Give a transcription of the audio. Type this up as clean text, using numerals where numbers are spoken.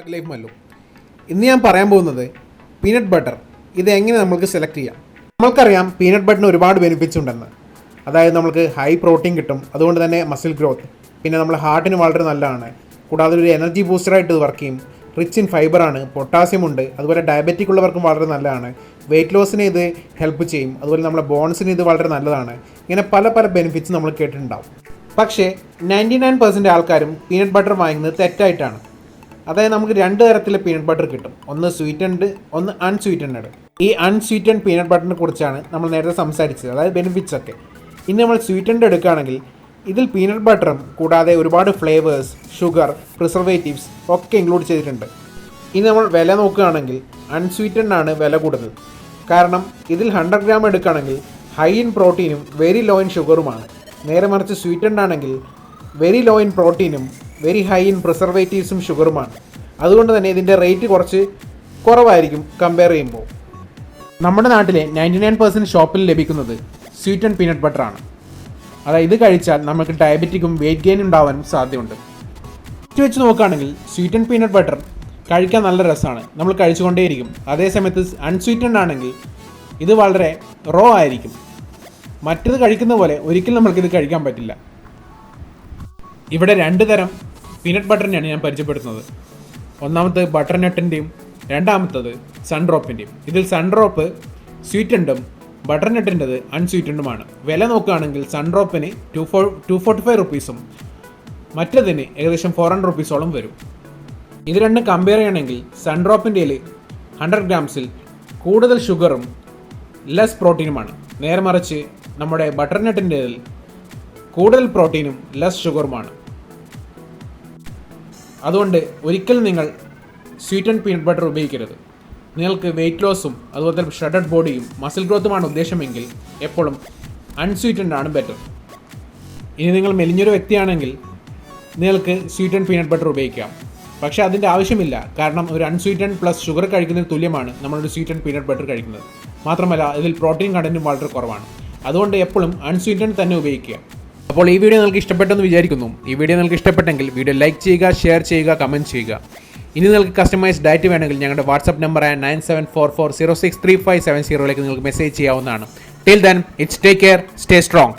Black life Mallu. ഇന്ന് ഞാൻ പറയാൻ പോകുന്നത് പീനട്ട് ബട്ടർ ഇത് എങ്ങനെ നമുക്ക് സെലക്ട് ചെയ്യാം. നമ്മൾക്കറിയാം പീനട്ട് ബട്ടറിന് ഒരുപാട് ബെനിഫിറ്റ്സ് ഉണ്ടെന്ന്. അതായത് നമുക്ക് ഹൈ പ്രോട്ടീൻ കിട്ടും, അതുകൊണ്ട് തന്നെ മസിൽ ഗ്രോത്ത്, പിന്നെ നമ്മുടെ ഹാർട്ടിന് വളരെ നല്ലതാണ്. കൂടാതെ ഒരു എനർജി ബൂസ്റ്ററായിട്ട് ഇത് വർക്ക് ചെയ്യും. റിച്ച് ഇൻ ഫൈബറാണ്, പൊട്ടാസ്യം ഉണ്ട്, അതുപോലെ ഡയബറ്റിക് ഉള്ളവർക്കും വളരെ നല്ലതാണ്. വെയിറ്റ് ലോസിന് ഇത് ഹെൽപ്പ് ചെയ്യും, അതുപോലെ നമ്മുടെ ബോൺസിന് ഇത് വളരെ നല്ലതാണ്. ഇങ്ങനെ പല പല ബെനിഫിറ്റ്സ് നമ്മൾ കേട്ടിട്ടുണ്ടാവും. പക്ഷേ 99% ആൾക്കാരും പീനട്ട് ബട്ടർ വാങ്ങുന്നത് തെറ്റായിട്ടാണ്. അതായത് നമുക്ക് രണ്ട് തരത്തിലെ പീനട്ട് ബട്ടർ കിട്ടും, ഒന്ന് സ്വീറ്റൻഡ്, ഒന്ന് അൺസ്വീറ്റൻഡ്. ഈ അൺസ്വീറ്റൻഡ് പീനട്ട് ബട്ടറിനെ കുറിച്ചാണ് നമ്മൾ നേരത്തെ സംസാരിച്ചത്, അതായത് ബെനിഫിറ്റ്സ് ഒക്കെ. ഇനി നമ്മൾ സ്വീറ്റൻഡ് എടുക്കുകയാണെങ്കിൽ ഇതിൽ പീനട്ട് ബട്ടറും കൂടാതെ ഒരുപാട് ഫ്ലേവേഴ്സ്, ഷുഗർ, പ്രിസർവേറ്റീവ്സ് ഒക്കെ ഇൻക്ലൂഡ് ചെയ്തിട്ടുണ്ട്. ഇനി നമ്മൾ വില നോക്കുകയാണെങ്കിൽ അൺസ്വീറ്റൻഡ് ആണ് വില കൂടുതൽ. കാരണം ഇതിൽ 100 ഗ്രാം എടുക്കുകയാണെങ്കിൽ ഹൈ ഇൻ പ്രോട്ടീനും വെരി ലോ ഇൻ ഷുഗറുമാണ്. നേരെ മറിച്ച് സ്വീറ്റൻഡ് ആണെങ്കിൽ വെരി ലോ ഇൻ പ്രോട്ടീനും വെരി ഹൈ ഇൻ പ്രിസർവേറ്റീവ്സും ഷുഗറുമാണ്. അതുകൊണ്ട് തന്നെ ഇതിൻ്റെ റേറ്റ് കുറച്ച് കുറവായിരിക്കും കമ്പയർ ചെയ്യുമ്പോൾ. നമ്മുടെ നാട്ടിലെ 99% ഷോപ്പിൽ ലഭിക്കുന്നത് സ്വീറ്റൻഡ് പീനട്ട് ബട്ടറാണ്. അതായത് ഇത് കഴിച്ചാൽ നമുക്ക് ഡയബറ്റിക്കും വെയിറ്റ് ഗെയിൻ ഉണ്ടാവാനും സാധ്യതയുണ്ട്. ഇത് വെച്ച് നോക്കുകയാണെങ്കിൽ സ്വീറ്റൻഡ് പീനട്ട് ബട്ടർ കഴിക്കാൻ നല്ല രസമാണ്, നമ്മൾ കഴിച്ചുകൊണ്ടേയിരിക്കും. അതേസമയത്ത് അൺസ്വീറ്റൻഡ് ആണെങ്കിൽ ഇത് വളരെ റോ ആയിരിക്കും. മറ്റത് കഴിക്കുന്ന പോലെ ഒരിക്കലും നമ്മൾക്കിത് കഴിക്കാൻ പറ്റില്ല. ഇവിടെ രണ്ട് തരം പീനട്ട് ബട്ടറിനെയാണ് ഞാൻ പരിചയപ്പെടുത്തുന്നത്. ഒന്നാമത്തത് ബട്ടർ നട്ടിൻ്റെയും രണ്ടാമത്തത് സൺഡ്രോപ്പിൻ്റെയും. ഇതിൽ സൺഡ്രോപ്പ് സ്വീറ്റൻഡും ബട്ടർ നട്ടിൻ്റെത് അൺസ്വീറ്റൻഡുമാണ്. വില നോക്കുകയാണെങ്കിൽ സൺഡ്രോപ്പിന് 245 റുപ്പീസും മറ്റതിന് ഏകദേശം 400 റുപ്പീസോളം വരും. ഇത് രണ്ടും കമ്പയർ ചെയ്യണമെങ്കിൽ സൺഡ്രോപ്പിൻ്റെയിൽ 100 ഗ്രാംസിൽ കൂടുതൽ ഷുഗറും ലെസ് പ്രോട്ടീനുമാണ്. നേരെ മറിച്ച് നമ്മുടെ ബട്ടർ നട്ടിൻ്റെതിൽ കൂടുതൽ പ്രോട്ടീനും ലെസ് ഷുഗറുമാണ്. അതുകൊണ്ട് ഒരിക്കലും നിങ്ങൾ സ്വീറ്റൻഡ് പീനട്ട് ബട്ടർ ഉപയോഗിക്കരുത്. നിങ്ങൾക്ക് വെയിറ്റ് ലോസും അതുപോലെ ഷ്രെഡഡ് ബോഡിയും മസിൽ ഗ്രോത്തുമാണ് ഉദ്ദേശമെങ്കിൽ എപ്പോഴും അൺസ്വീറ്റൻഡ് ആണ് ബെറ്റർ. ഇനി നിങ്ങൾ മെലിഞ്ഞൊരു വ്യക്തിയാണെങ്കിൽ നിങ്ങൾക്ക് സ്വീറ്റൻഡ് പീനട്ട് ബട്ടർ ഉപയോഗിക്കാം. പക്ഷേ അതിൻ്റെ ആവശ്യമില്ല, കാരണം ഒരു അൺസ്വീറ്റൻഡ് പ്ലസ് ഷുഗർ കഴിക്കുന്നതിന് തുല്യമാണ് നമ്മളൊരു സ്വീറ്റൻഡ് പീനട്ട് ബട്ടർ കഴിക്കുന്നത്. മാത്രമല്ല ഇതിൽ പ്രോട്ടീൻ കണ്ടൻറ്റും വളരെ കുറവാണ്. അതുകൊണ്ട് എപ്പോഴും അൺസ്വീറ്റൻഡ് തന്നെ ഉപയോഗിക്കുക. അപ്പോൾ ഈ വീഡിയോ നിങ്ങൾക്ക് ഇഷ്ടപ്പെട്ടെന്ന് വിചാരിക്കുന്നു. ഈ വീഡിയോ നിങ്ങൾക്ക് ഇഷ്ടപ്പെട്ടെങ്കിൽ വീഡിയോ ലൈക്ക് ചെയ്യുക, ഷെയർ ചെയ്യുക, കമൻറ്റ് ചെയ്യുക. ഇനി നിങ്ങൾക്ക് കസ്റ്റമൈസ്ഡ് ഡയറ്റ് വേണമെങ്കിൽ ഞങ്ങളുടെ വാട്സ്ആപ്പ് നമ്പറായ 9744063570 നിങ്ങൾക്ക് മെസ്സേജ് ചെയ്യാവുന്നതാണ്. Till then it's take care, stay strong.